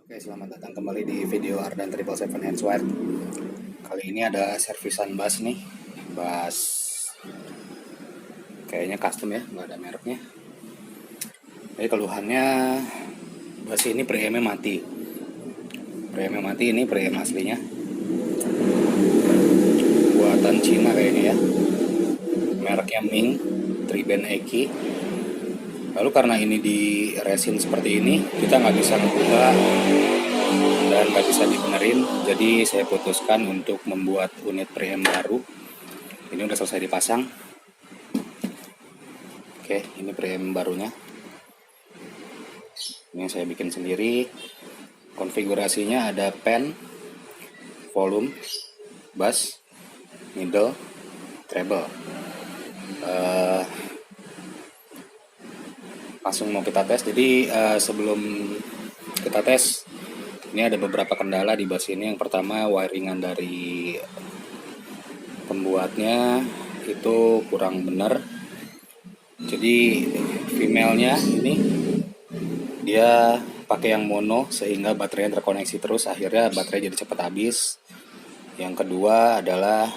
Oke, selamat datang kembali di video Ardan Triple Seven Handswire. Kali ini ada servisan bass nih, bass kayaknya custom ya, nggak ada mereknya. Jadi keluhannya bass ini preamnya mati. Preamnya mati, ini pream aslinya, buatan Cina kayaknya ya. Mereknya Ming, Triband Eki. Lalu karena ini di resin seperti ini, kita nggak bisa ngebuka dan nggak bisa dibenerin, jadi saya putuskan untuk membuat unit preamp baru. Ini udah selesai dipasang. Oke, ini preamp barunya. Ini saya bikin sendiri. Konfigurasinya ada pen, volume, bass, middle, treble. Langsung mau kita tes. Jadi sebelum kita tes, ini ada beberapa kendala di bass ini. Yang pertama, wiringan dari pembuatnya itu kurang benar. Jadi female-nya ini dia pakai yang mono sehingga baterainya terkoneksi terus, akhirnya baterai jadi cepat habis. Yang kedua adalah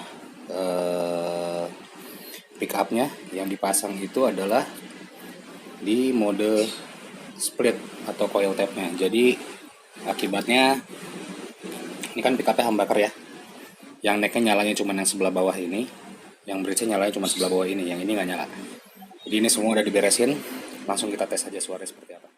pick up-nya yang dipasang itu adalah di mode split atau coil tap-nya. Jadi akibatnya ini kan pick up-nya humbucker ya. Yang neck-nya nyalanya cuma yang sebelah bawah ini, yang bridge-nya nyalanya cuma sebelah bawah ini, yang ini nggak nyala. Jadi ini semua udah diberesin, langsung kita tes aja suaranya seperti apa.